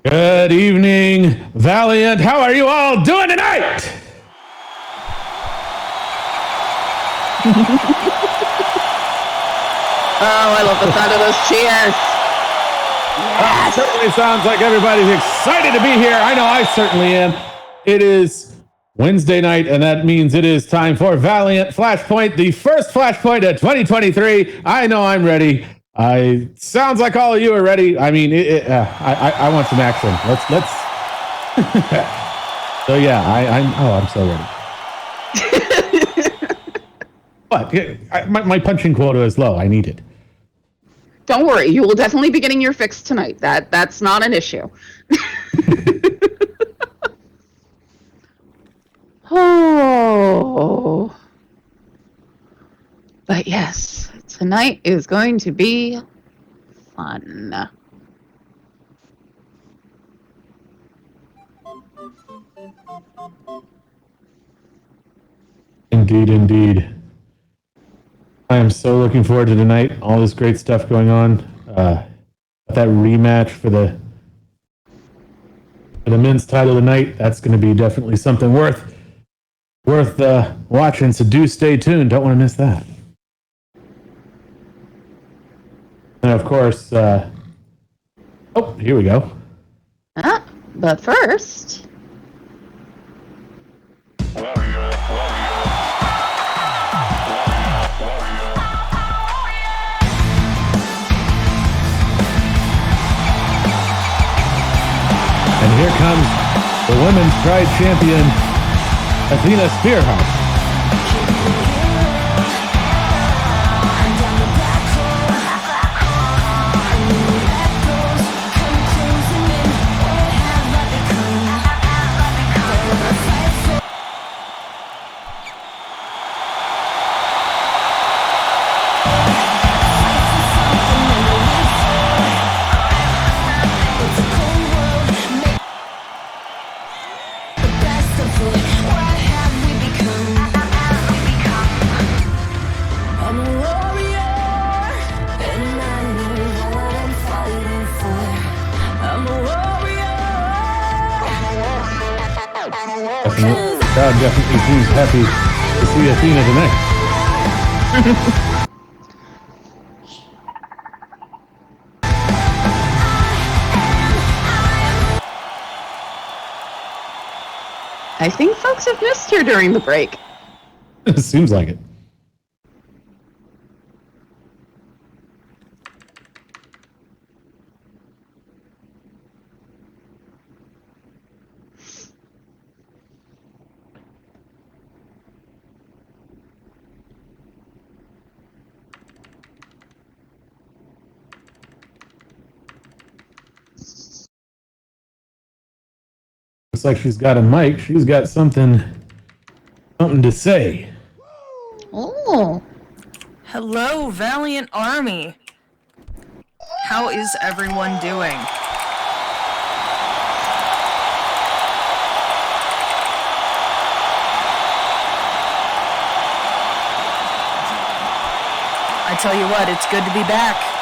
Good evening, Valiant. How are you all doing tonight? Oh, I love the sound of those cheers. Yes. It certainly sounds like everybody's excited to be here. I know I certainly am. It is Wednesday night, and that means it is time for Valiant Flashpoint, the first Flashpoint of 2023. I know I'm ready. Sounds like all of you are ready. I mean, I want some action. Let's. So yeah, I'm so ready. But my punching quota is low. I need it. Don't worry, you will definitely be getting your fix tonight. That's not an issue. Oh. But yes, tonight is going to be fun. Indeed, indeed. I am so looking forward to tonight. All this great stuff going on. That rematch for the men's title tonight. That's going to be definitely something worth watching. So do stay tuned. Don't want to miss that. And of course, here we go. But first. And here comes the Women's Pride Champion, Athena Spearheart. The crowd definitely seems happy to see Athena tonight. I think folks have missed her during the break. It seems like it. Looks like she's got a mic. She's got something to say. Oh. Hello, Valiant Army. How is everyone doing? I tell you what, it's good to be back.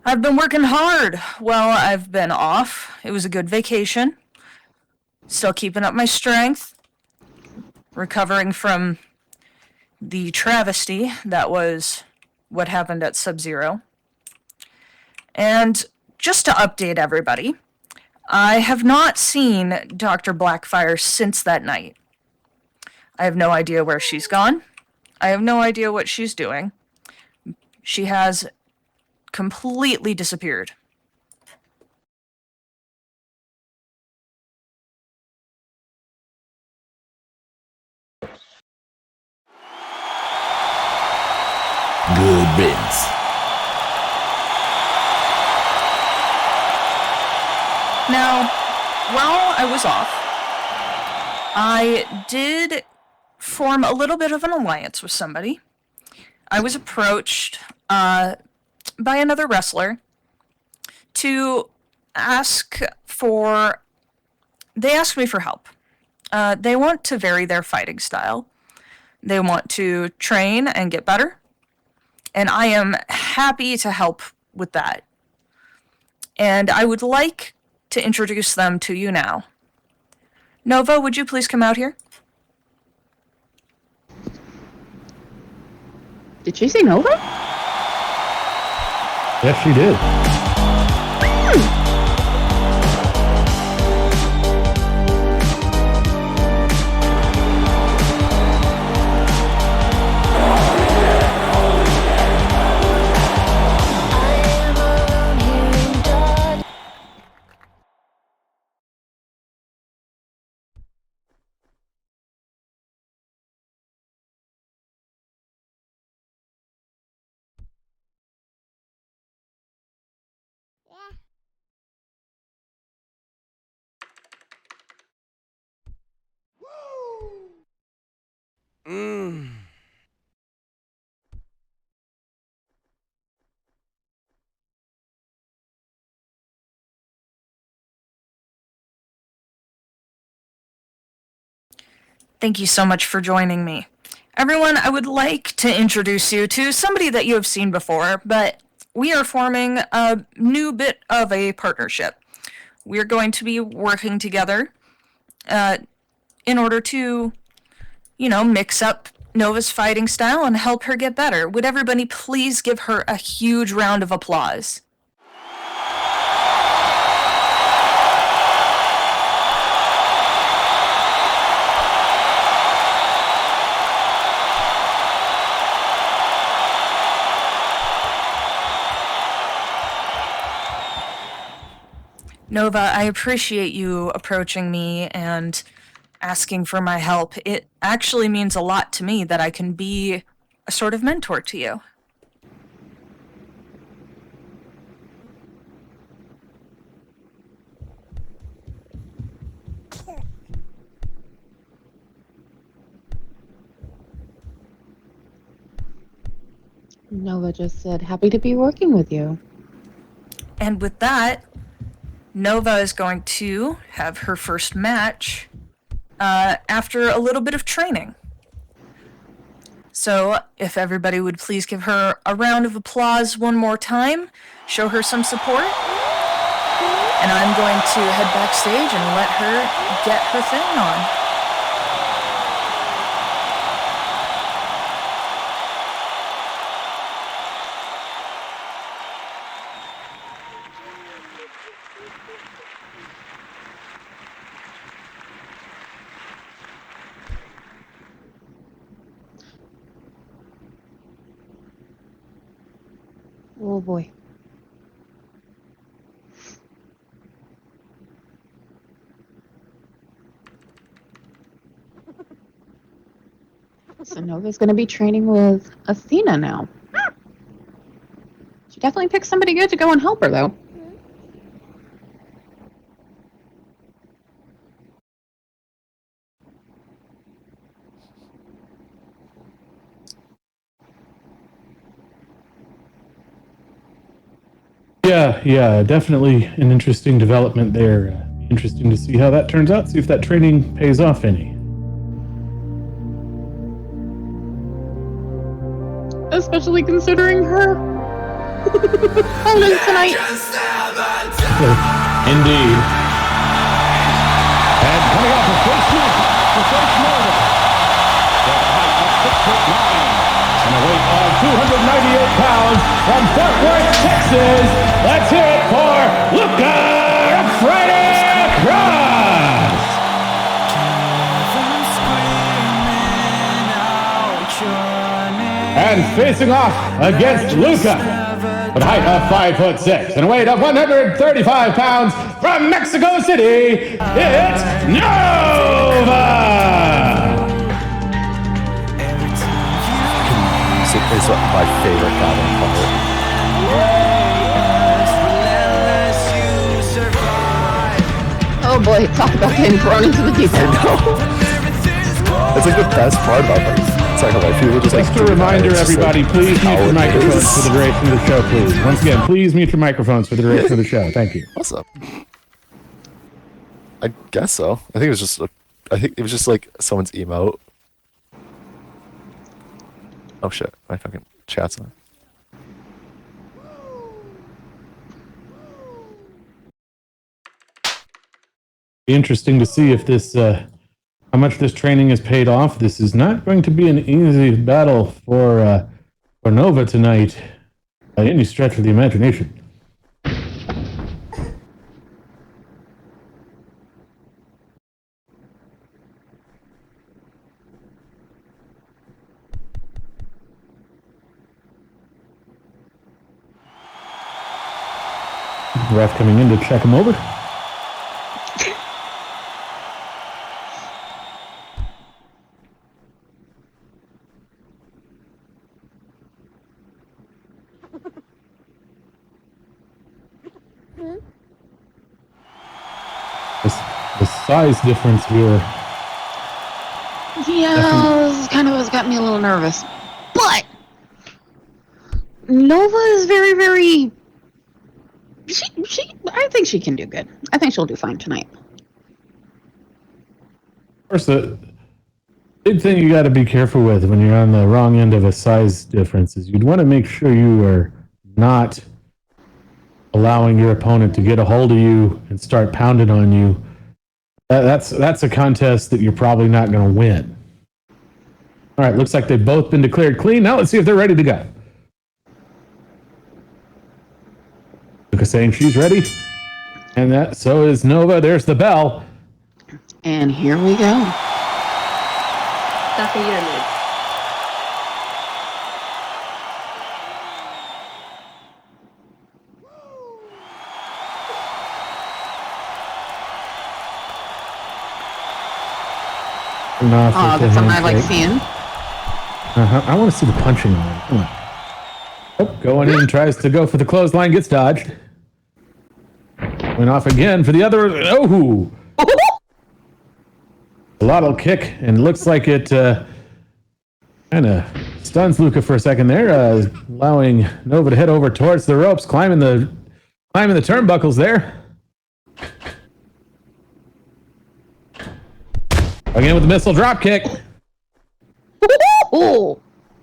I've been working hard. Well, I've been off. It was a good vacation. Still keeping up my strength. Recovering from the travesty that was what happened at Sub-Zero. And just to update everybody, I have not seen Dr. Blackfire since that night. I have no idea where she's gone. I have no idea what she's doing. She has completely disappeared. Good riddance. Now, while I was off, I did form a little bit of an alliance with somebody. I was approached by another wrestler to ask for... They asked me for help. they want to vary their fighting style. They want to train and get better. And I am happy to help with that. And I would like to introduce them to you now. Nova, would you please come out here? Did she say Nova? Yes, she did. Thank you so much for joining me. Everyone, I would like to introduce you to somebody that you have seen before, but we are forming a new bit of a partnership. We're going to be working together in order to, mix up Nova's fighting style and help her get better. Would everybody please give her a huge round of applause? Nova, I appreciate you approaching me and asking for my help. It actually means a lot to me that I can be a sort of mentor to you. Nova just said, happy to be working with you. And with that, Nova is going to have her first match after a little bit of training. So if everybody would please give her a round of applause one more time, show her some support. And I'm going to head backstage and let her get her thing on. Oh boy. So Nova's going to be training with Athena now. She definitely picked somebody good to go and help her, though. Yeah, definitely an interesting development there. Interesting to see how that turns out, see if that training pays off any. Especially considering her opponent tonight. Indeed. And coming off the first match, the first Nova. At a height of 6'9" and a weight of 298 pounds from Fort Worth, Texas. Let's hear it for Luca Friday Cross. And facing off against Luca, with a height of 5'6" and a weight of 135 pounds from Mexico City, it's Nova! It's my favorite goddamn part. Oh boy, talk about getting thrown into the deep end. It's like the best part about like Second Life. People just a reminder, everybody, please mute your microphones for the duration of the show, please. Once again, please mute your microphones for the duration of the show. Thank you. What's up? I guess so. I think it was just I think it was just like someone's emote. Oh shit, my fucking chat's on. Be interesting to see if this, how much this training has paid off. This is not going to be an easy battle for Nova tonight by any stretch of the imagination. Ref coming in to check him over. The size difference here. Yeah, this kind of has got me a little nervous. But Nova is very, very. I think she can do good. I think she'll do fine tonight. Of course, the big thing you got to be careful with when you're on the wrong end of a size difference is you'd want to make sure you are not allowing your opponent to get a hold of you and start pounding on you. That's a contest that you're probably not going to win. All right, looks like they've both been declared clean. Now let's see if they're ready to go. Luca saying she's ready. And so is Nova. There's the bell. And here we go. Oh, that's something I like seeing. I want to see the punching line. Come on. Oh, going in, tries to go for the clothesline, gets dodged. Went off again for the other. Oh! A lateral kick, and looks like it kind of stuns Luca for a second there, allowing Nova to head over towards the ropes, climbing the turnbuckles there. Again with the missile drop kick. Oh!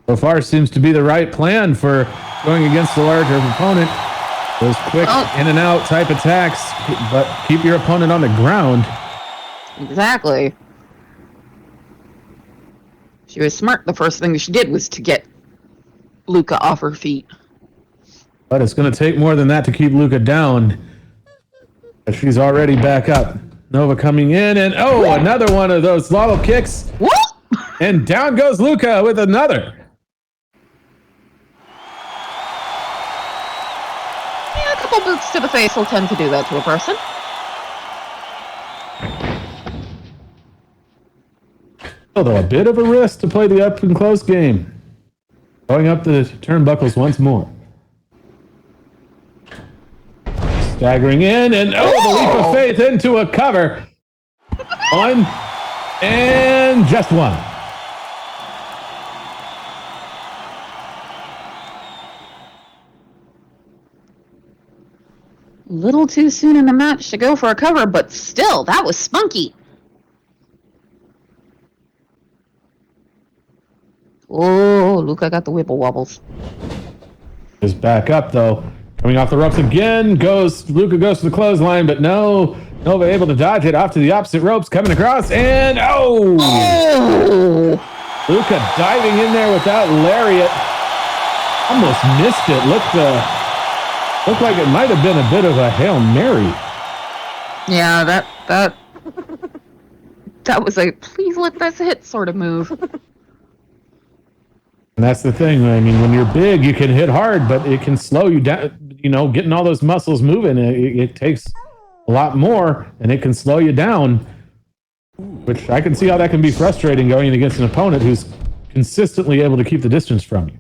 So far seems to be the right plan for going against a larger opponent. Those quick in and out type attacks, but keep your opponent on the ground. Exactly. She was smart. The first thing she did was to get Luca off her feet. But it's going to take more than that to keep Luca down. But she's already back up. Nova coming in, and another one of those lateral kicks. What? And down goes Luca with another. Yeah, a couple boots to the face will tend to do that to a person. Although a bit of a risk to play the up and close game. Going up the turnbuckles once more. Staggering in, and the leap of faith into a cover. One, and just one. Little too soon in the match to go for a cover, but still, that was spunky. Oh, Luca got the wibble wobbles. Is back up though. Coming off the ropes again, Luca goes to the clothesline, but no, Nova able to dodge it off to the opposite ropes, coming across, and Luca diving in there with that lariat. Almost missed it. Looked like it might have been a bit of a Hail Mary. Yeah, that was a please let this hit sort of move. And that's the thing. I mean, when you're big, you can hit hard, but it can slow you down. You know, getting all those muscles moving, it takes a lot more, and it can slow you down, which I can see how that can be frustrating going against an opponent who's consistently able to keep the distance from you.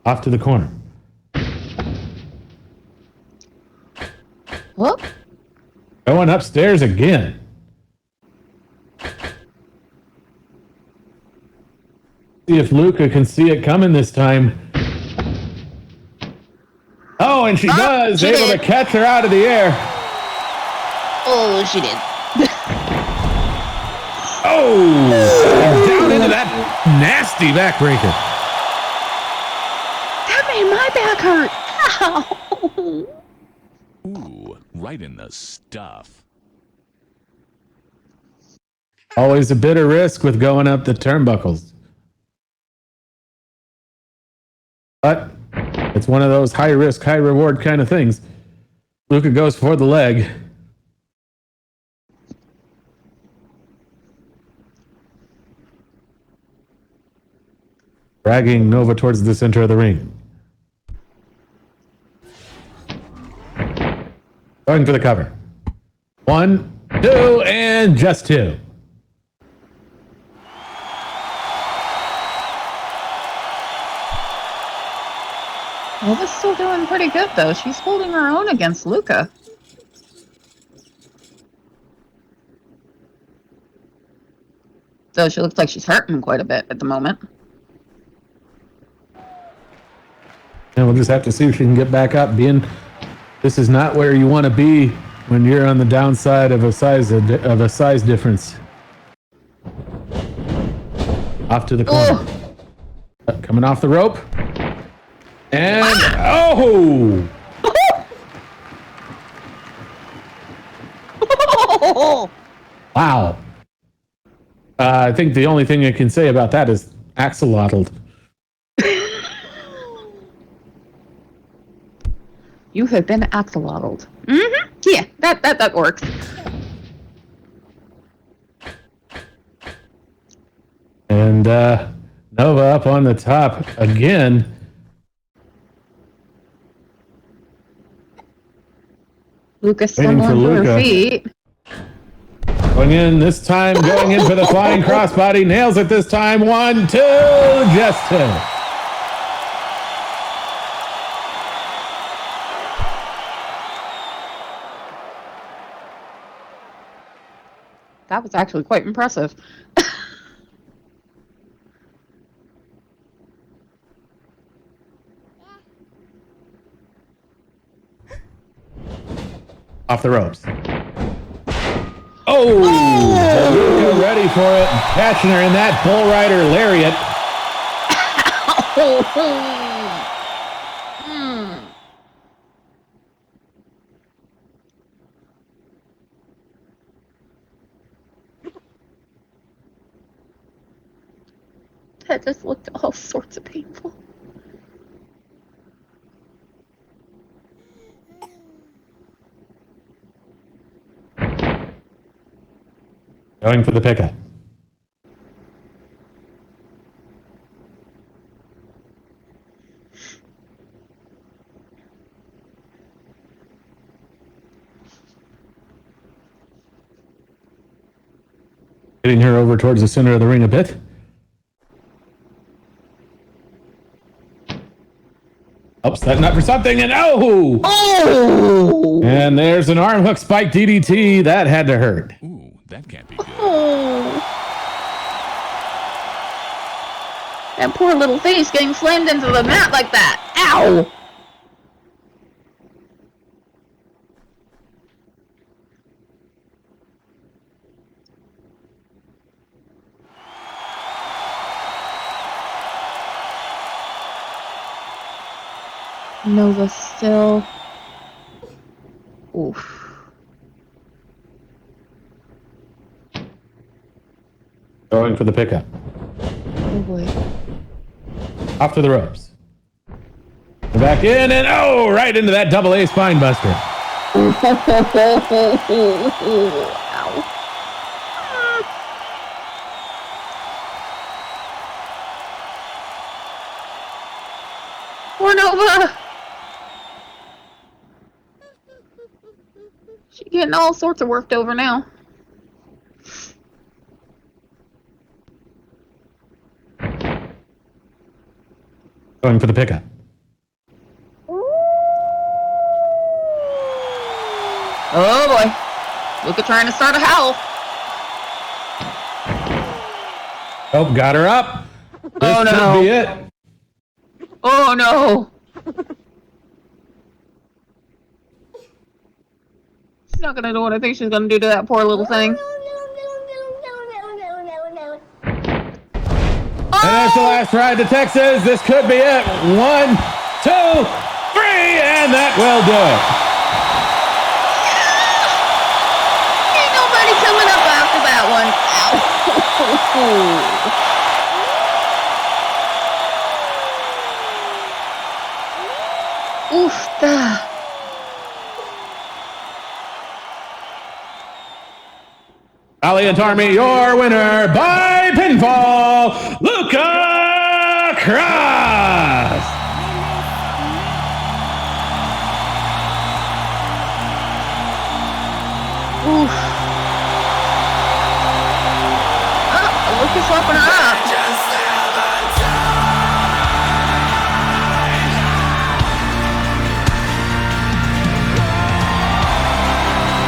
Off to the corner. What? Going upstairs again. See if Luca can see it coming this time. Oh, and she does. She able did. to catch her out of the air. Oh, she did. Oh! Down into that nasty backbreaker. That made my back hurt. Ow. Ooh, right in the stuff. Always a bit of risk with going up the turnbuckles. But it's one of those high risk, high reward kind of things. Luca goes for the leg. Dragging Nova towards the center of the ring. Going for the cover. 1, 2, and just 2. Nova's still doing pretty good, though. She's holding her own against Luca. So she looks like she's hurting quite a bit at the moment. And we'll just have to see if she can get back up. This is not where you want to be when you're on the downside of a size difference. Off to the corner. Coming off the rope. And oh! Wow. I think the only thing I can say about that is axolotl. You have been axolotl. Mm-hmm. Yeah, that works. And Nova up on the top again. Lucas Waiting for stumbling to her Luca. feet. Going in this time, going in for the flying crossbody. Nails it this time. 1, 2, just 2. That was actually quite impressive. Off the ropes. Oh! Luca ready for it. Catching her in that bull rider lariat. That just looked all sorts of painful. Going for the pickup. Getting her over towards the center of the ring a bit. Oh, setting up for something, and oh! Oh! And there's an arm hook spike DDT. That had to hurt. Ooh, that can't be good. Oh! That poor little face getting slammed into the mat like that. Ow! Nova still. Oof. Going for the pickup. Oh boy. Off to the ropes. Back in, and oh, right into that double A spine buster. Ow. Poor Nova. She's getting all sorts of worked over now. Going for the pickup. Oh boy. Luca trying to start a howl. Oh, got her up. This Oh, no. could be it. Oh no. She's not gonna do what I think she's gonna do to that poor little thing. finish the last ride to Texas. This could be it. 1, 2, 3, and that will do it. Ain't nobody coming up after that one. Ow. Oof. Valiant Army, your winner by pinfall, Luca Cross. Oof. Oh, Lucas swapping her up.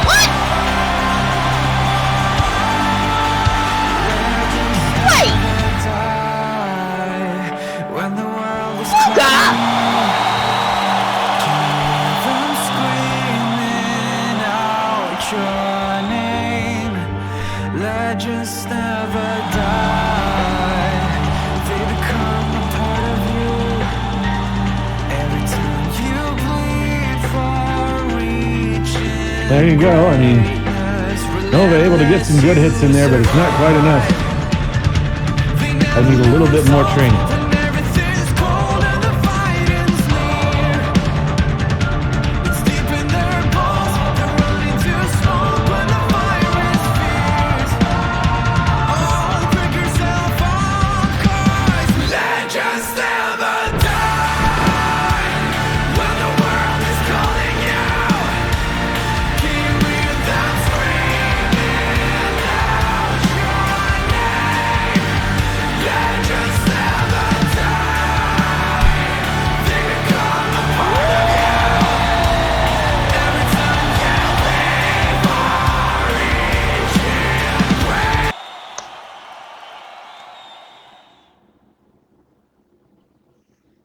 What? Wait. Luca! Legends never die. They become a part of you. Every time you bleed for reaching. There you go. I mean, Nova able to get some good hits in there, but it's not quite enough. I need a little bit more training.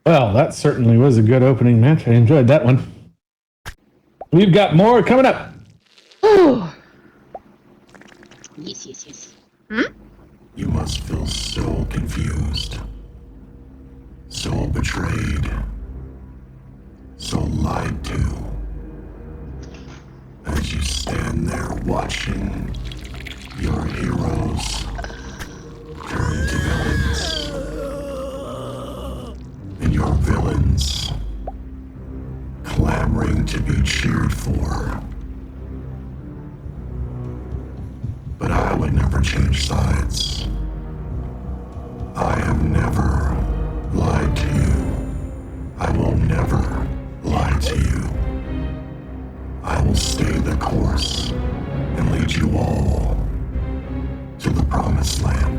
Well, that certainly was a good opening match. I enjoyed that one. We've got more coming up. Ooh. Yes. You must feel so confused, so betrayed, so lied to, as you stand there watching your heroes turn to villains. And your villains clamoring to be cheered for. But I would never change sides. I have never lied to you. I will never lie to you. I will stay the course and lead you all to the promised land.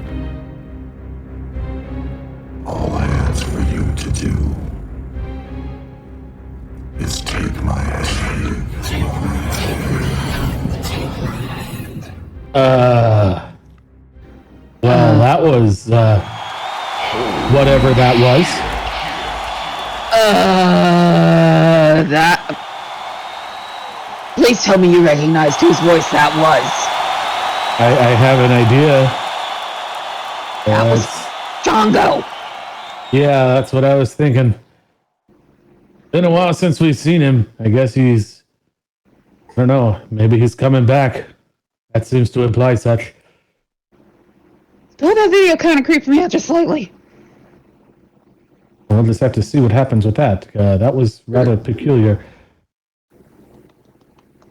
All I ask for you to do is take my hand. Well, that was, whatever that was. That. Please tell me you recognized whose voice that was. I have an idea. That was Django. Yeah, that's what I was thinking. Been a while since we've seen him. I guess he's, I don't know, maybe he's coming back. That seems to imply such. Still, that video kind of creeped me out just slightly. We'll just have to see what happens with that. That was rather peculiar.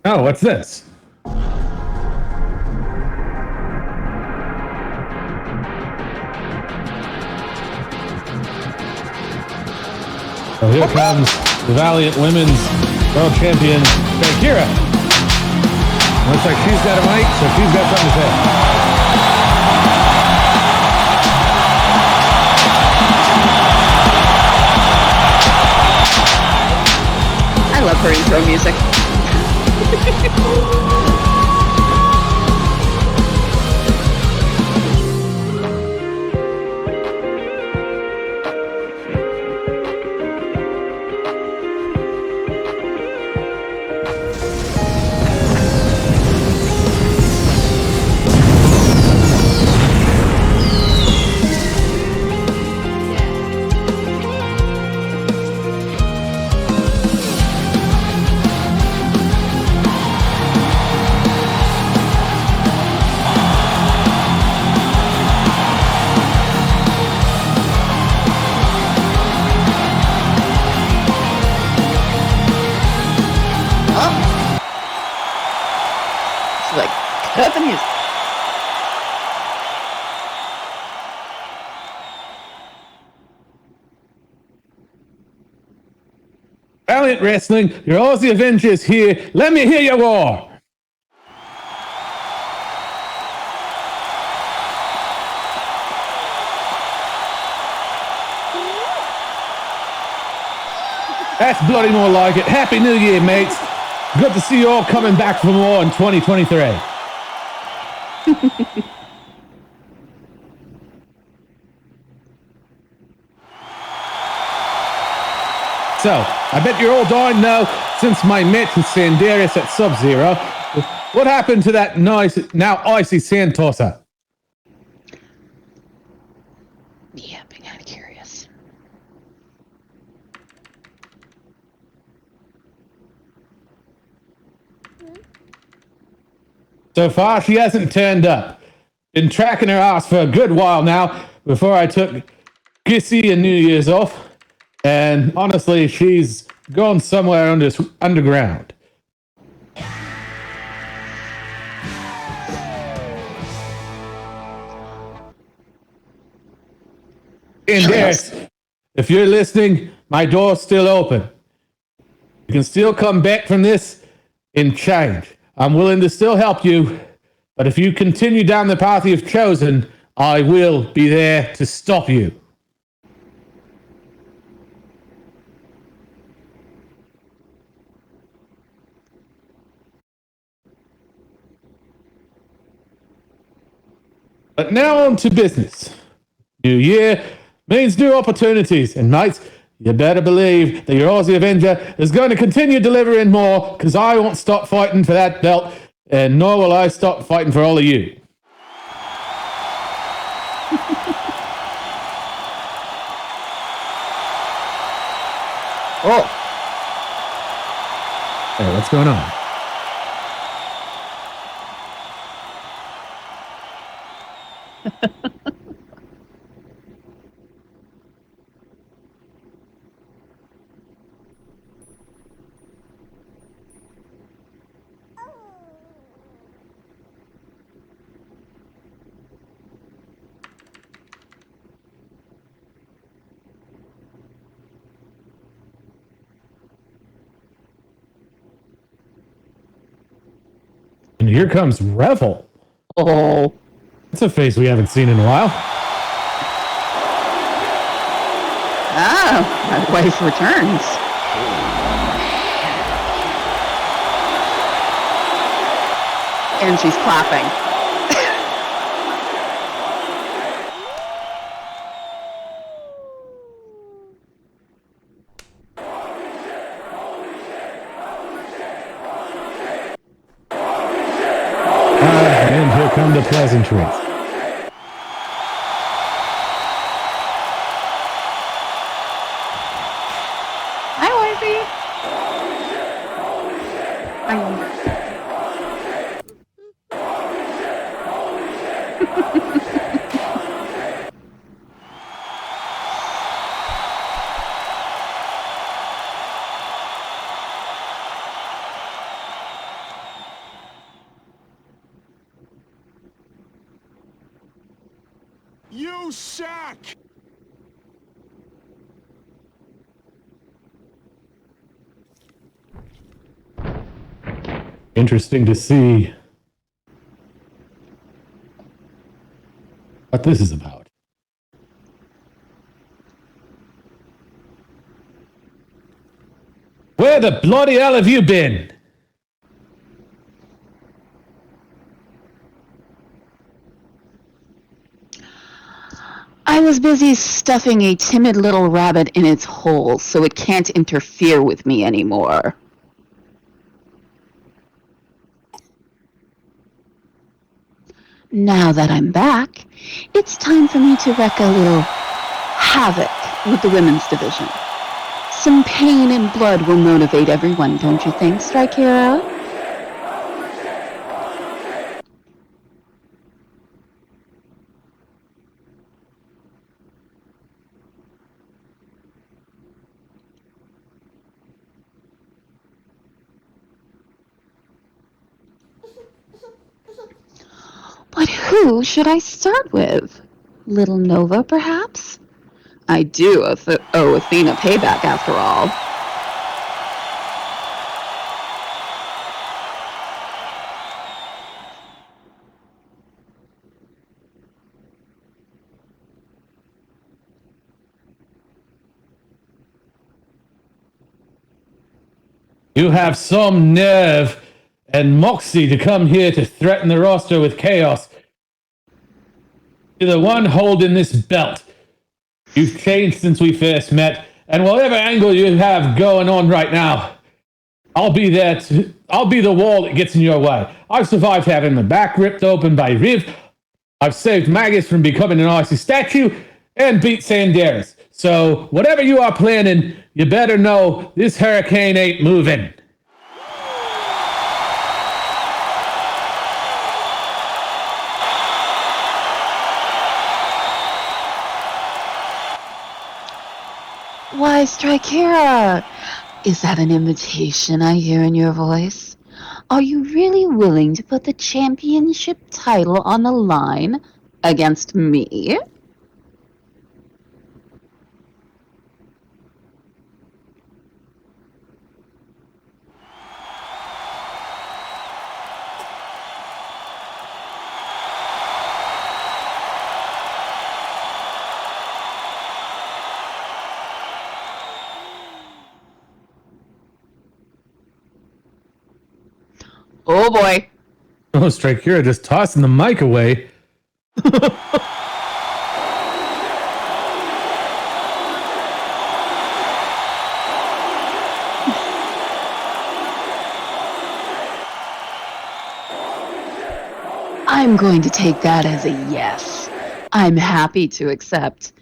Oh, what's this? So here comes the Valiant Women's World Champion, Shakira. Looks like she's got a mic, so she's got something to say. I love her intro music. Cut the music. Valiant Wrestling, your Aussie Avengers here. Let me hear your roar. That's bloody more like it. Happy New Year, mates. Good to see you all coming back for more in 2023. So, I bet you're all dying now since my mate with Sandaris at Sub-Zero. What happened to that nice, now icy sand tosser? Yeah, being kind of curious. So far, she hasn't turned up. Been tracking her ass for a good while now before I took Gissy and New Year's off. And honestly, she's gone somewhere underground. And Darius, if you're listening, my door's still open. You can still come back from this and change. I'm willing to still help you, but if you continue down the path you've chosen, I will be there to stop you. But now on to business. New year means new opportunities, and mates, you better believe that your Aussie Avenger is going to continue delivering more, because I won't stop fighting for that belt, and nor will I stop fighting for all of you. Oh, Hey, what's going on? And here comes Revel. Oh. That's a face we haven't seen in a while. Ah, my wife returns. And she's clapping. And here come the pleasantries. Hi, wifey. You suck! Interesting to see what this is about. Where the bloody hell have you been? I was busy stuffing a timid little rabbit in its hole so it can't interfere with me anymore. Now that I'm back, it's time for me to wreak a little havoc with the women's division. Some pain and blood will motivate everyone, don't you think, Strike Hero? Who should I start with? Little Nova, perhaps? I do owe Athena payback, after all. You have some nerve and moxie to come here to threaten the roster with chaos. You're the one holding this belt. You've changed since we first met, and whatever angle you have going on right now, I'll be there. I'll be the wall that gets in your way. I've survived having my back ripped open by Riv. I've saved Magus from becoming an icy statue, and beat Sandaris. So whatever you are planning, you better know this hurricane ain't moving. Why, Strikera, is that an invitation I hear in your voice? Are you really willing to put the championship title on the line against me? Oh boy. Oh, Strikera just tossing the mic away. I'm going to take that as a yes. I'm happy to accept.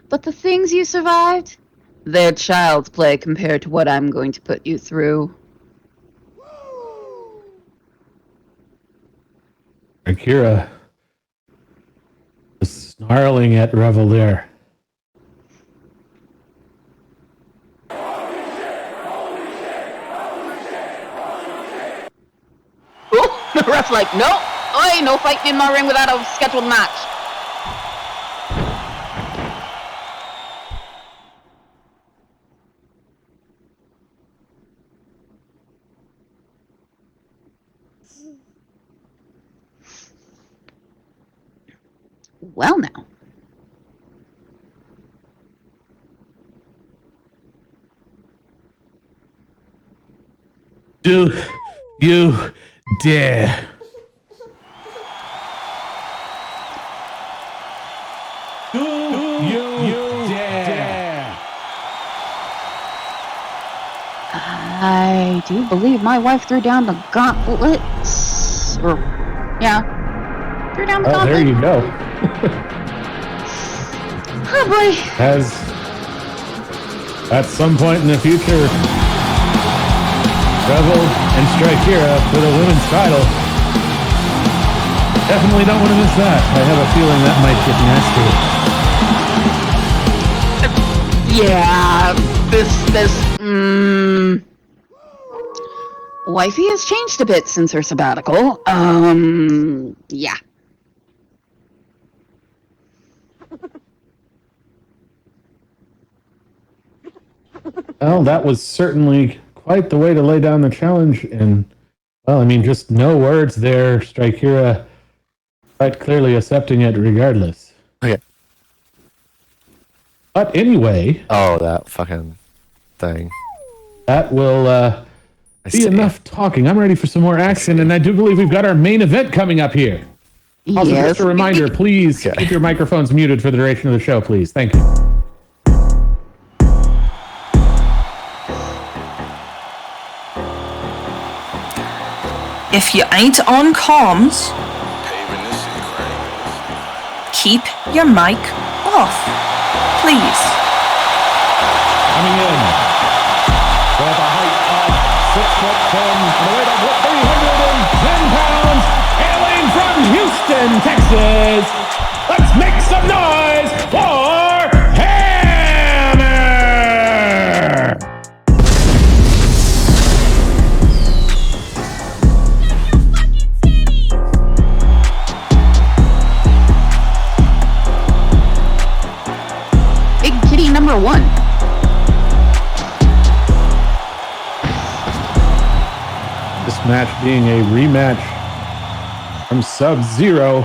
But the things you survived, they're child's play compared to what I'm going to put you through. Akira was snarling at Revel there. Oh, the ref's like, no, no fighting in my ring without a scheduled match. Well now. Do you dare? Do you dare? I do believe my wife threw down the gauntlet. Or, yeah. Threw down the Oh, gauntlet. there you go. Oh boy. As at some point in the future, Revel and Strikera for the women's title. Definitely don't want to miss that. I have a feeling that might get nasty. Yeah, wifey has changed a bit since her sabbatical. Yeah. Well, that was certainly quite the way to lay down the challenge. And, well, I mean, just no words there. Strikera quite clearly accepting it regardless. Okay. But anyway. Oh, that fucking thing. That will be enough talking. I'm ready for some more action, and I do believe we've got our main event coming up here. Also, Yes. just a reminder, please keep your microphones muted for the duration of the show, please. Thank you. If you ain't on comms, keep your mic off, please. Coming in with a height of 6'10" and a weight of 310 pounds, hailing from Houston, Texas. Let's make some noise for Hammer! This match being a rematch from Sub-Zero.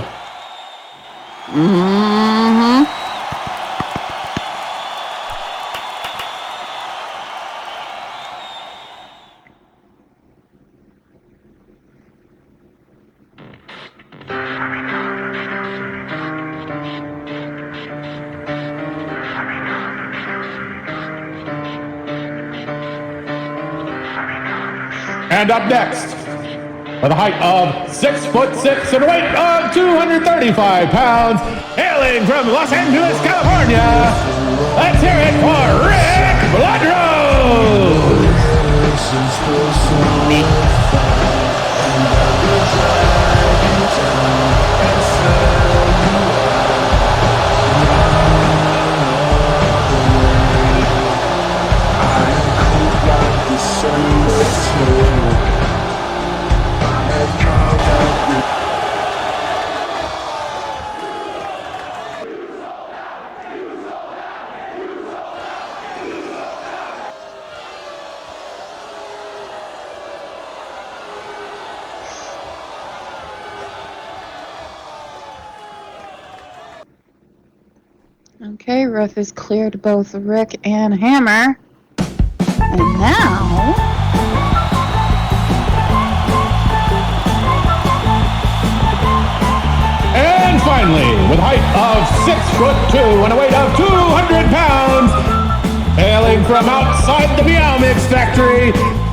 Mm-hmm. And up next, with a height of 6'6" and a weight of 235 pounds, hailing from Los Angeles, California, let's hear it for Rick Bloodrose! Okay, Ruth has cleared both Rick and Hammer. And now... And finally, with a height of 6'2" and a weight of 200 pounds, hailing from outside the Meow Mix factory,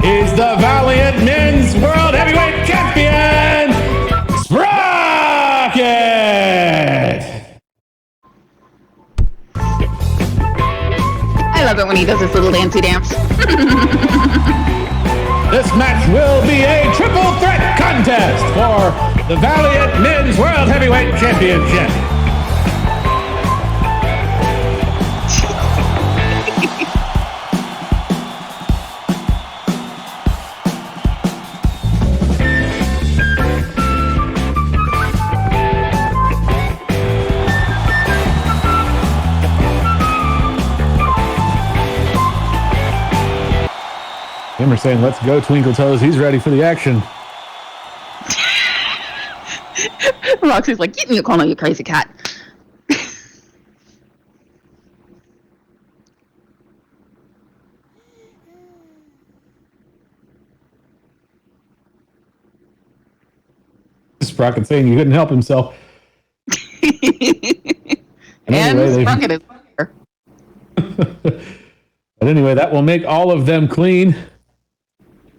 is the Valiant Men's World Heavyweight Champion, Sprocket! I love it when he does his little dancey dance. This match will be a triple threat contest for the Valiant Men's World Heavyweight Championship. Hammer saying, let's go, Twinkle Toes. He's ready for the action. Roxy's like, get in your corner, you crazy cat. Sprocket saying he couldn't help himself. And Sprocket is here. But anyway, that will make all of them clean.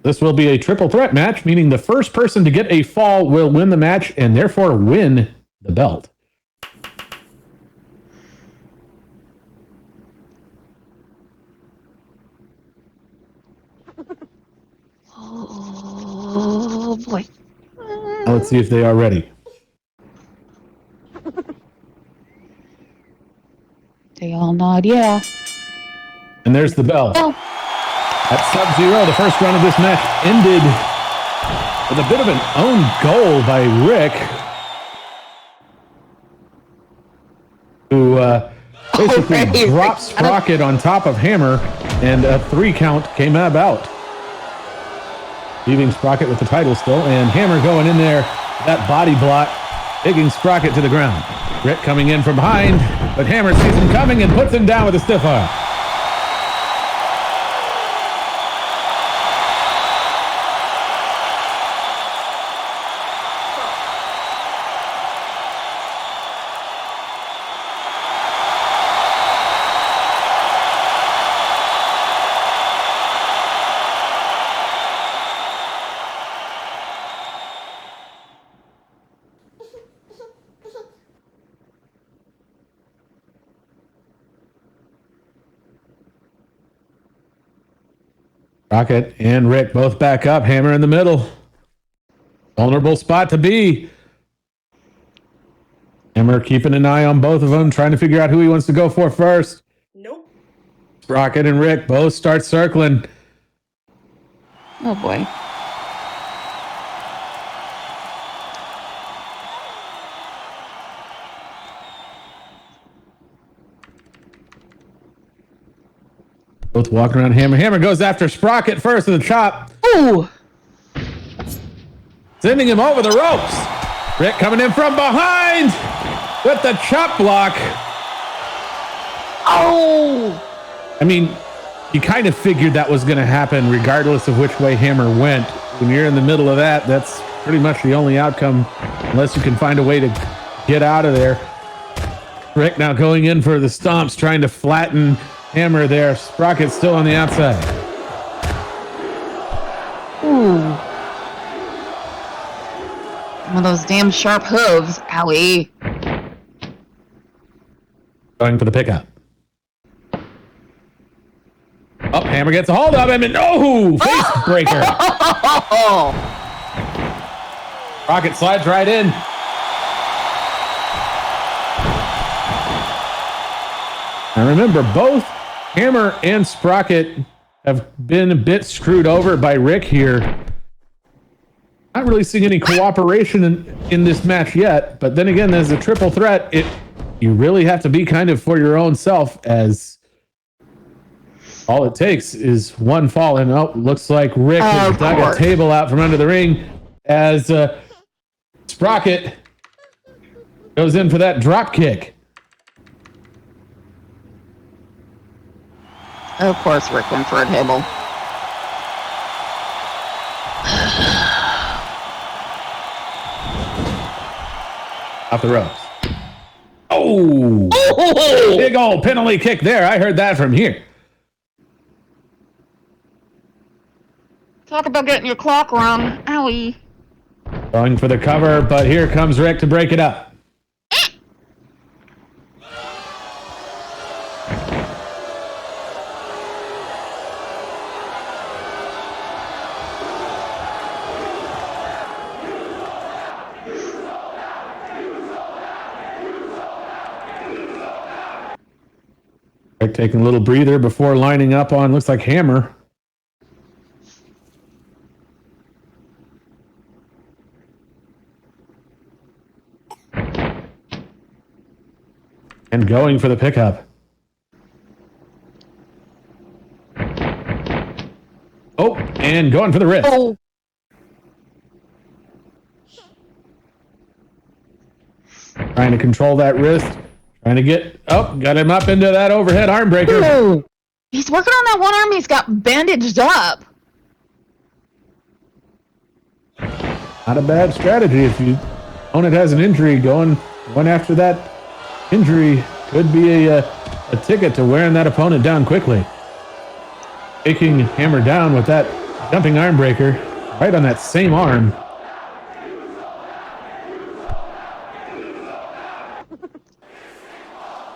This will be a triple threat match, meaning the first person to get a fall will win the match and therefore win the belt. Oh boy. Now let's see if they are ready. They all nod, yeah. And there's the bell. Well, At Sub-Zero, the first round of this match ended with a bit of an own goal by Rick, who basically dropped Sprocket on top of Hammer, and a 3 count came about, leaving Sprocket with the title still, and Hammer going in there, that body block, taking Sprocket to the ground. Rick coming in from behind, but Hammer sees him coming and puts him down with a stiff arm. Rocket and Rick both back up. Hammer in the middle. Vulnerable spot to be. Hammer keeping an eye on both of them, trying to figure out who he wants to go for first. Nope. Rocket and Rick both start circling. oh boy. Both walking around Hammer. Hammer goes after Sprocket first with a chop. Ooh! sending him over the ropes. Rick coming in from behind with the chop block. Oh! I mean, you kind of figured that was going to happen regardless of which way Hammer went. When you're in the middle of that, that's pretty much the only outcome, unless you can find a way to get out of there. Rick now going in for the stomps, trying to flatten Hammer there. Sprocket's still on the outside. Ooh. One of those damn sharp hooves. Owie. Going for the pickup. Oh, Hammer gets a hold of him and face breaker. Rocket slides right in. Now remember, both Hammer and Sprocket have been a bit screwed over by Rick here. Not really seeing any cooperation in this match yet, but then again, as a triple threat, you really have to be kind of for your own self, as all it takes is one fall. And looks like Rick has dug a table out from under the ring as Sprocket goes in for that drop kick. Of course, Rick went for a table. Off the ropes. Oh! Big old penalty kick there. I heard that from here. Talk about getting your clock wrong. Owie. Going for the cover, but here comes Rick to break it up. Rick taking a little breather before lining up on, looks like Hammer. And going for the pickup. Oh, and going for the wrist. Oh. Trying to control that wrist. Trying to get, got him up into that overhead arm breaker. Oh. He's working on that one arm he's got bandaged up. Not a bad strategy. If your opponent has an injury, going after that injury could be a ticket to wearing that opponent down quickly. Taking Hammer down with that jumping arm breaker right on that same arm.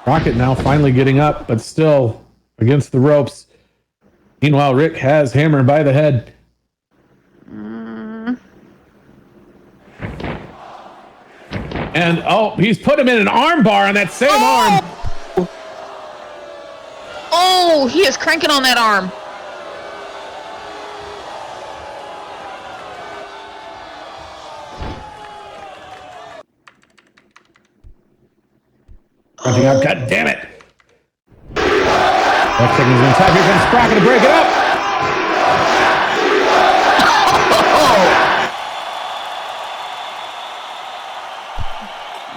Rocket now finally getting up, but still against the ropes. Meanwhile, Rick has Hammer by the head. And, he's put him in an arm bar on that same arm. Oh, he is cranking on that arm. Crunching up, god damn it. Next thing he's going to tap, here comes Sprocket to break it up.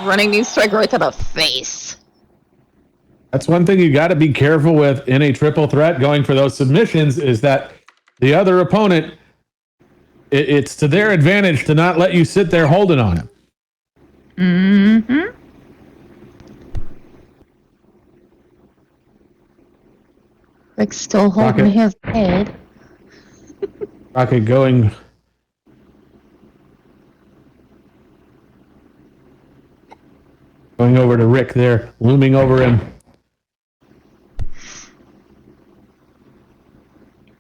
Running these strike right to the face. That's one thing you got to be careful with in a triple threat going for those submissions, is that the other opponent, it's to their advantage to not let you sit there holding on him. Mm-hmm. Rick's still holding his head. Rocket going over to Rick there, looming over him.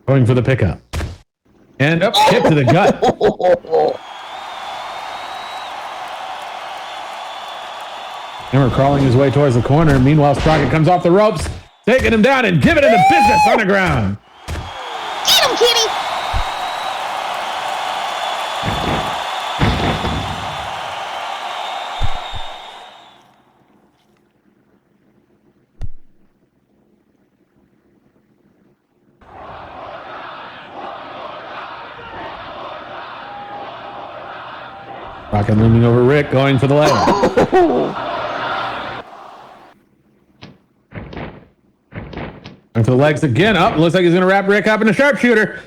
Going for the pickup. And up, kick to the gut. Hammer crawling his way towards the corner. Meanwhile, Sprocket comes off the ropes, taking him down and giving him the business on the ground. Get him, kitty! Sprocket looming over Rick, going for the leg. Going for the legs again. Up. Looks like he's going to wrap Rick up in a sharpshooter.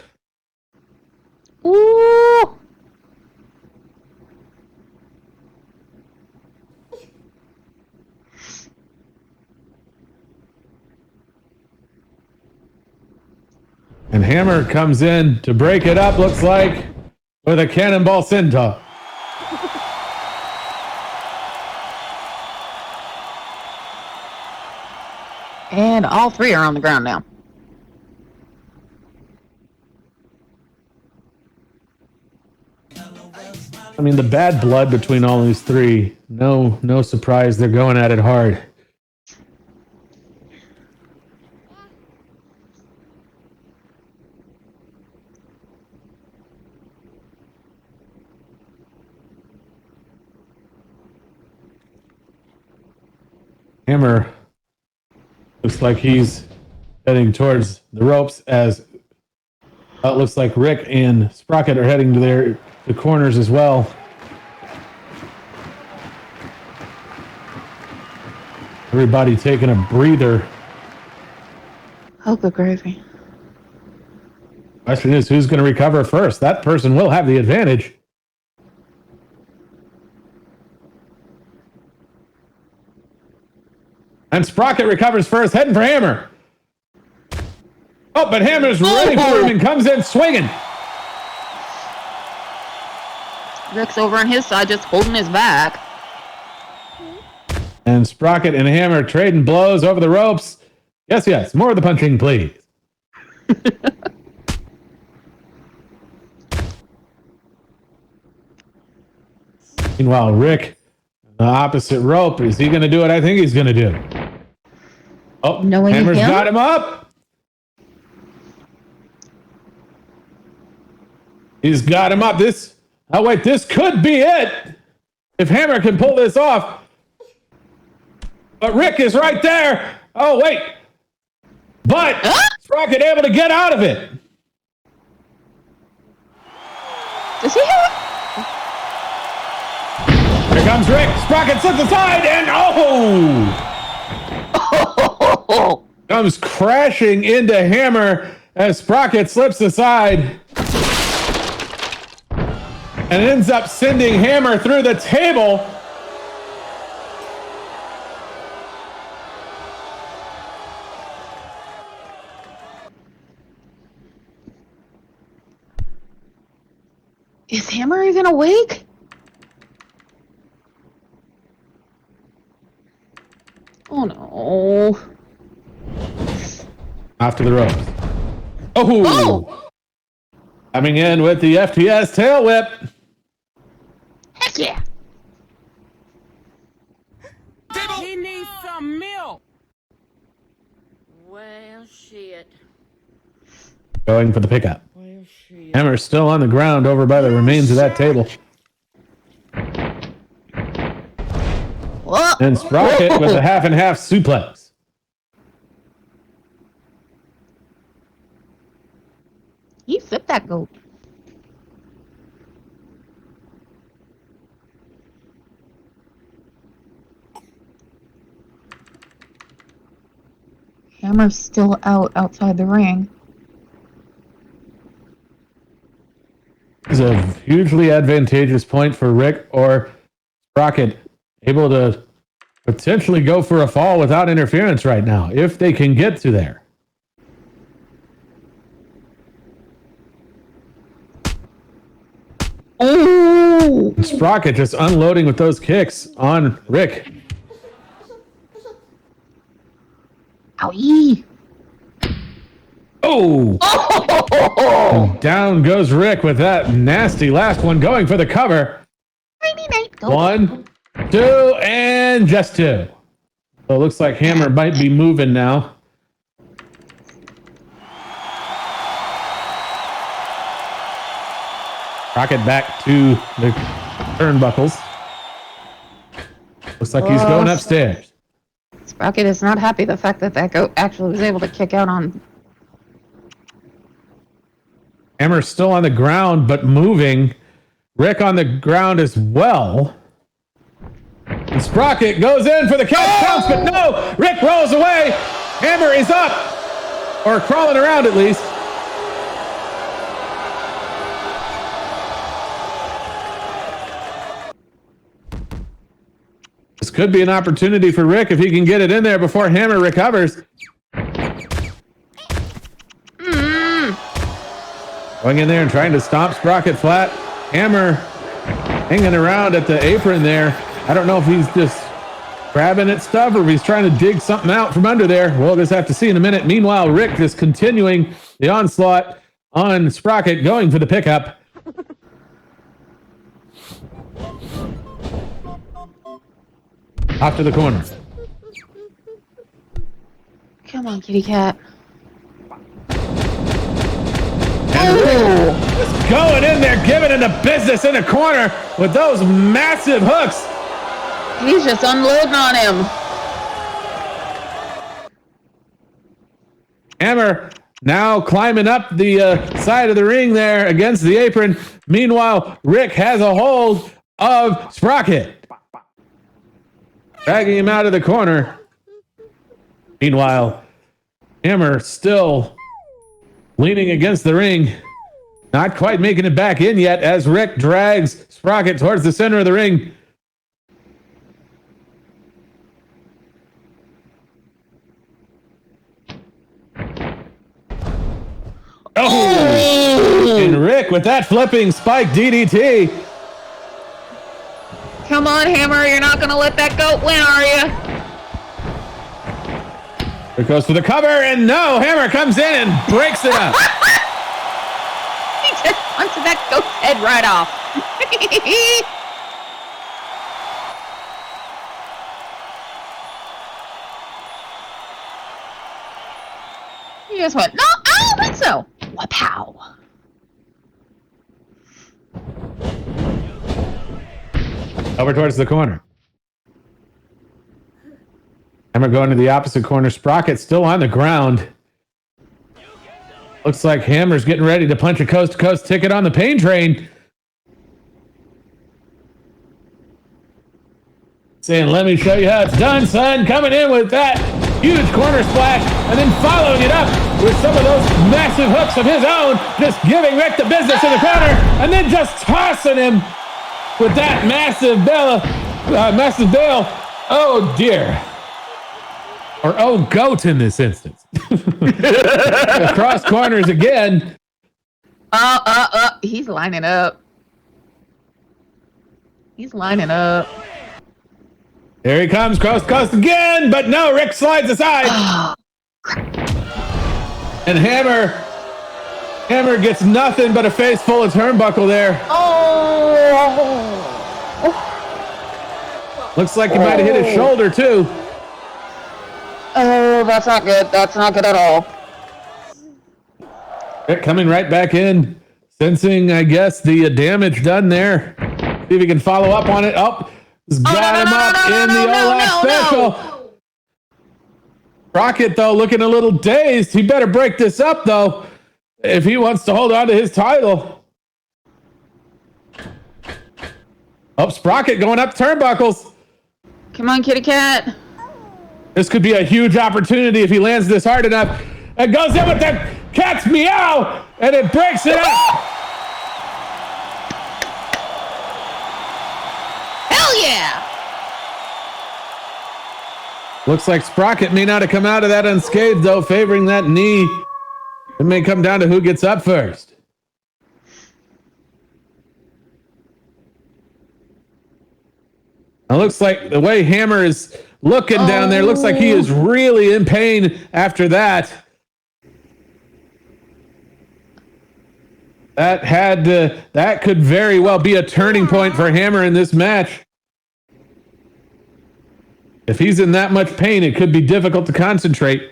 Ooh. And Hammer comes in to break it up, looks like, with a cannonball senton. And all three are on the ground now. I mean, the bad blood between all these three. No surprise, they're going at it hard. Hammer looks like he's heading towards the ropes as it looks like Rick and Sprocket are heading to the corners as well. Everybody taking a breather. Oh, good gravy. Question is, who's going to recover first? That person will have the advantage. And Sprocket recovers first, heading for Hammer. Oh, but Hammer's ready for him and comes in swinging. Rick's over on his side, just holding his back. And Sprocket and Hammer trading blows over the ropes. Yes, more of the punching, please. Meanwhile, Rick, the opposite rope. Is he going to do what I think he's going to do? Oh, Knowing Hammer's him? got him up. He's got him up. This could be it. If Hammer can pull this off. But Rick is right there. Oh, wait. But Sprocket able to get out of it. Does he have Here comes Rick. Sprocket slips aside and comes crashing into Hammer as Sprocket slips aside and ends up sending Hammer through the table. Is Hammer even awake? Oh no. After the ropes. Oh! Coming in with the FTS tail whip. Heck yeah. He needs some milk. Well, shit. Going for the pickup. Hammer's still on the ground over by the remains of that table. Whoa. And Sprocket with a half and half suplex. He flipped that goat. Hammer's still outside the ring. This is a hugely advantageous point for Rick or Sprocket, able to potentially go for a fall without interference right now, if they can get to there. Oh! Sprocket just unloading with those kicks on Rick. Owie! Oh! And down goes Rick with that nasty last one, going for the cover. Go. 1, 2, and just 2. So it looks like Hammer might be moving now. Rocket back to the turnbuckles. Looks like he's going upstairs. Sprocket is not happy the fact that that goat actually was able to kick out on. Hammer's still on the ground, but moving. Rick on the ground as well. And Sprocket goes in for the catch, counts, but no! Rick rolls away. Hammer is up, or crawling around at least. This could be an opportunity for Rick if he can get it in there before Hammer recovers. Going in there and trying to stomp Sprocket flat. Hammer hanging around at the apron there. I don't know if he's just grabbing at stuff or if he's trying to dig something out from under there. We'll just have to see in a minute. Meanwhile, Rick just continuing the onslaught on Sprocket, going for the pickup. Off to the corner. Come on, kitty cat. Just going in there, giving it a business in the corner with those massive hooks. He's just unloading on him. Hammer now climbing up the side of the ring there against the apron. Meanwhile, Rick has a hold of Sprocket, dragging him out of the corner. Meanwhile, Hammer still leaning against the ring, not quite making it back in yet as Rick drags Sprocket towards the center of the ring. Oh! And Rick with that flipping spike DDT. Come on, Hammer. You're not going to let that goat win, are you? Rick goes for the cover, and no, Hammer comes in and breaks it up. He just punches that goat's head right off. He just went, no, I don't think so. Wapow. Over towards the corner. Hammer going to the opposite corner. Sprocket still on the ground. Looks like Hammer's getting ready to punch a coast-to-coast ticket on the pain train. Saying, let me show you how it's done, son. Coming in with that huge corner splash and then following it up with some of those massive hooks of his own. Just giving Rick the business in the corner and then just tossing him with that massive bail. Oh, dear. Or oh, goat in this instance. Across corners again. He's lining up. He's lining up. Here he comes, coast to coast again, but no, Rick slides aside. And Hammer gets nothing but a face full of turnbuckle there. Looks like he might have hit his shoulder too. Oh, that's not good. That's not good at all. Rick coming right back in, sensing, I guess, the damage done there. See if he can follow up on it. Oh, got him up in the Olaf special. Rocket, though, looking a little dazed. He better break this up, though, if he wants to hold on to his title. Oh, Sprocket going up turnbuckles. Come on, kitty cat. This could be a huge opportunity if he lands this hard enough. It goes in with the cat's meow, and it breaks it up. Hell yeah! Looks like Sprocket may not have come out of that unscathed, though, favoring that knee. It may come down to who gets up first. It looks like the way Hammer is looking down there, looks like he is really in pain after that. That could very well be a turning point for Hammer in this match. If he's in that much pain, it could be difficult to concentrate.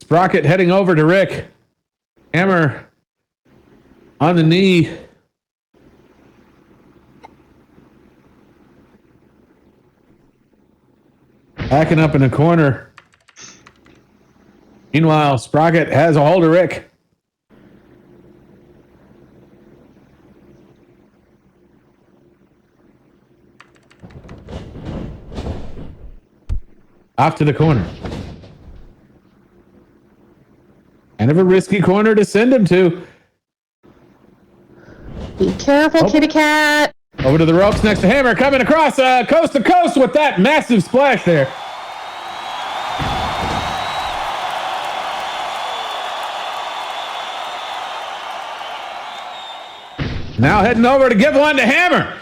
Sprocket heading over to Rick. Hammer on the knee. Backing up in the corner. Meanwhile, Sprocket has a hold of Rick. Off to the corner. Kind of a risky corner to send him to. Be careful, kitty cat. Over to the ropes next to Hammer, coming across coast to coast with that massive splash there. Now heading over to give one to Hammer.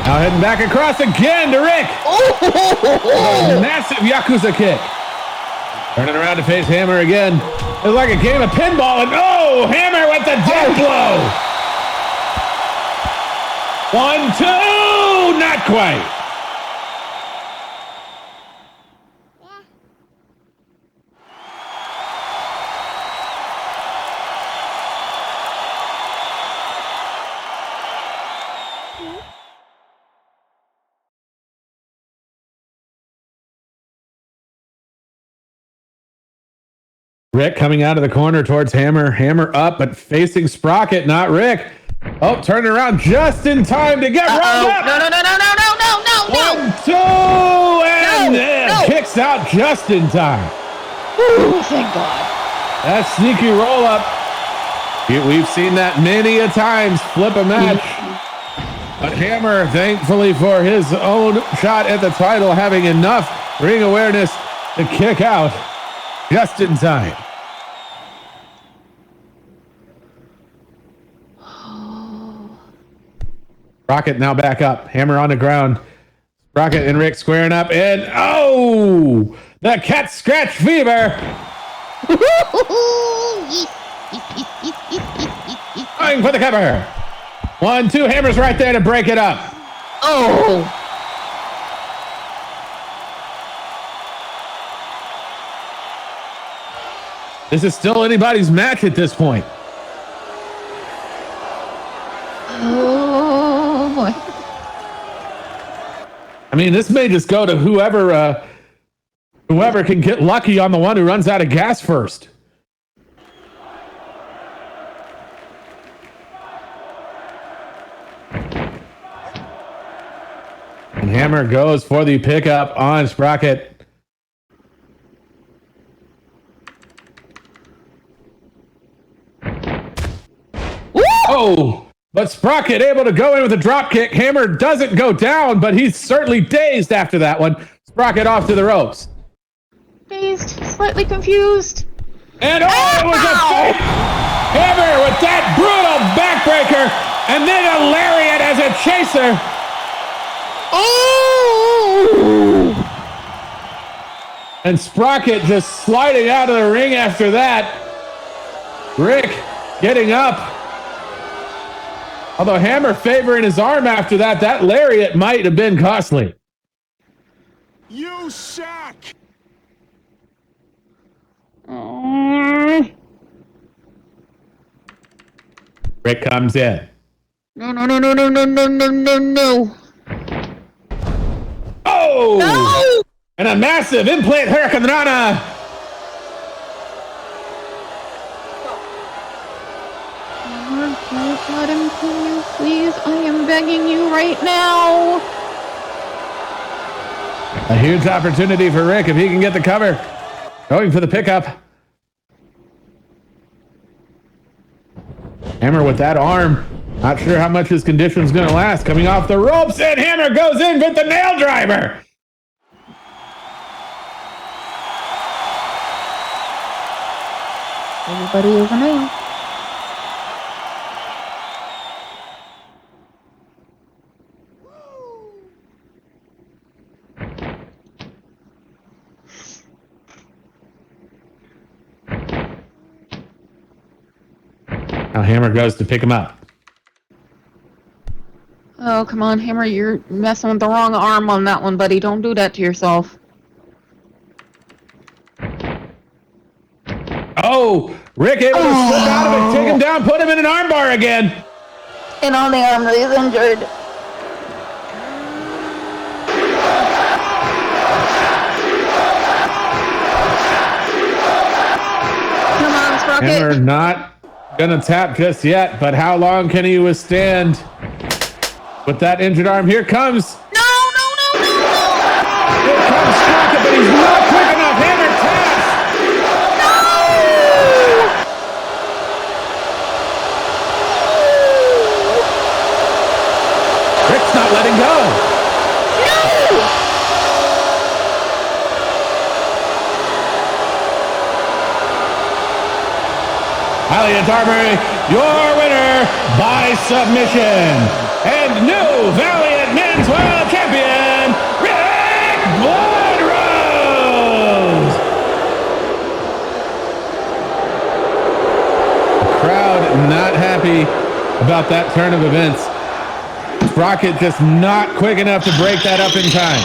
Now heading back across again to Rick. Oh! Massive Yakuza kick. Turning around to face Hammer again. It's like a game of pinball, and oh, Hammer with the death blow. 1, 2, not quite. Rick coming out of the corner towards Hammer. Hammer up, but facing Sprocket, not Rick. Oh, turning around just in time to get rolled up. No. 1, 2, and kicks out just in time. Ooh, thank God. That sneaky roll up. We've seen that many a times flip a match. But Hammer, thankfully for his own shot at the title, having enough ring awareness to kick out just in time. Rocket now back up. Hammer on the ground. Rocket and Rick squaring up, and oh, the cat scratch fever. Going for the cover. 1, 2, Hammer's right there to break it up. Oh. This is still anybody's match at this point. Oh boy. I mean, this may just go to whoever can get lucky on the one who runs out of gas first. And Hammer goes for the pickup on Sprocket. Oh! But Sprocket able to go in with a drop kick. Hammer doesn't go down, but he's certainly dazed after that one. Sprocket off to the ropes. Dazed, slightly confused. And oh, it was a fake! Hammer with that brutal backbreaker, and then a lariat as a chaser. Oh! And Sprocket just sliding out of the ring after that. Rick getting up. Although Hammer favoring his arm after that, that lariat might have been costly. You suck! Rick comes in. No. Oh! No! And a massive implant Hurricane Rana. Don't let him kill you, please. I am begging you right now. A huge opportunity for Rick if he can get the cover. Going for the pickup. Hammer with that arm. Not sure how much his condition's going to last. Coming off the ropes, and Hammer goes in with the nail driver. Everybody over now. Now Hammer goes to pick him up. Oh, come on, Hammer. You're messing with the wrong arm on that one, buddy. Don't do that to yourself. no! Rick able to slip out of it, take him down, put him in an armbar again. And on the arm that he's injured. Come on, Sprocket. Hammer not gonna tap just yet, but how long can he withstand with that injured arm? Here comes. No. Here comes Sprocket, but he's not quick enough. Hammer taps. Rick's not letting go. Valiant Armory, your winner by submission, and new Valiant Men's World Champion, Rick Bloodrose. The crowd not happy about that turn of events. Sprocket just not quick enough to break that up in time.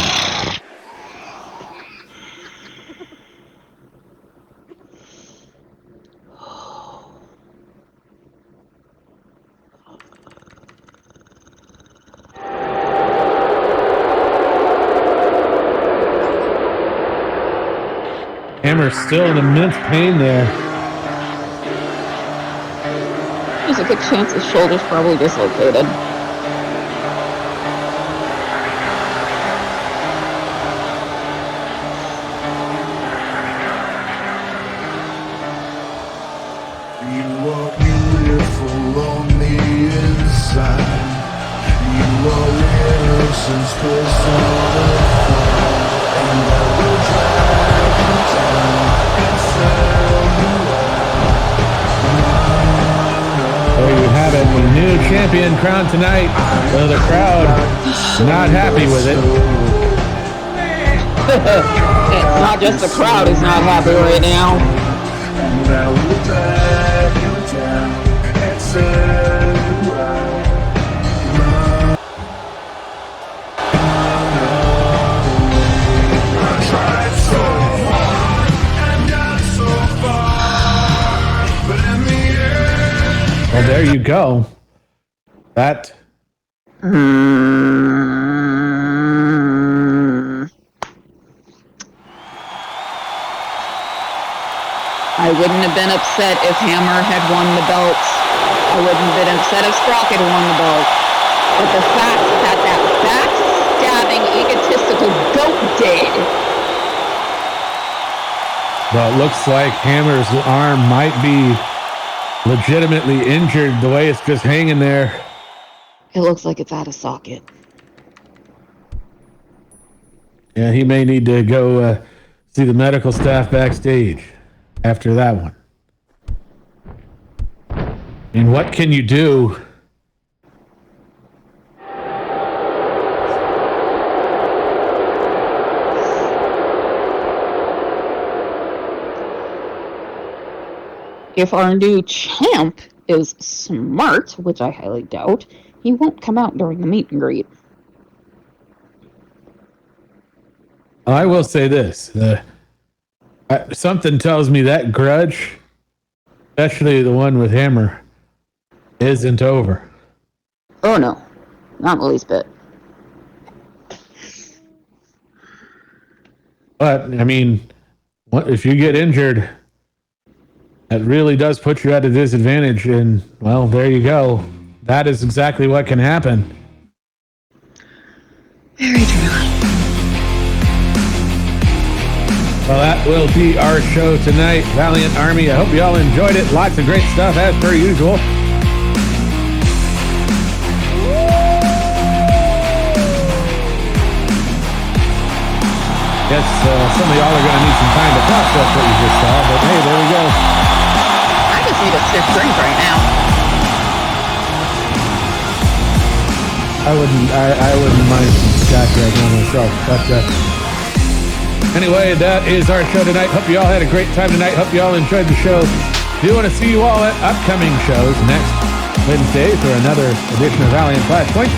Hammer's still in immense pain there. There's a good chance his shoulder's probably dislocated. You are beautiful on the inside. You are innocence personified. And I will drag you down and sell you out. There you have it, the new champion crowned tonight. Though the crowd not happy with it. It's not just the crowd is not happy right now. And I will drag you down and sell you out. I tried so hard and got so far, but in the end, Well, there you go. That I wouldn't have been upset if Hammer had won the belt. I wouldn't have been upset if Sprocket had won the belt. But the fact that backstabbing, egotistical goat did. well, it looks like Hammer's arm might be legitimately injured the way it's just hanging there. It looks like it's out of socket. Yeah, he may need to go see the medical staff backstage after that one. And what can you do? If our new champ is smart, which I highly doubt, he won't come out during the meet and greet. I will say this. Something tells me that grudge, especially the one with Hammer, isn't over. Oh no, not the least bit. But, I mean, if you get injured, that really does put you at a disadvantage. And, well, there you go. That is exactly what can happen. Very true. Well, that will be our show tonight, Valiant Army. I hope you all enjoyed it. Lots of great stuff, as per usual. Guess some of y'all are going to need some time to process what you just saw, but hey, there we go. I just need a stiff drink right now. I wouldn't mind some scotch right now myself, but anyway, that is our show tonight. Hope you all had a great time tonight. Hope you all enjoyed the show. Do want to see you all at upcoming shows next Wednesday for another edition of Valiant Flashpoint.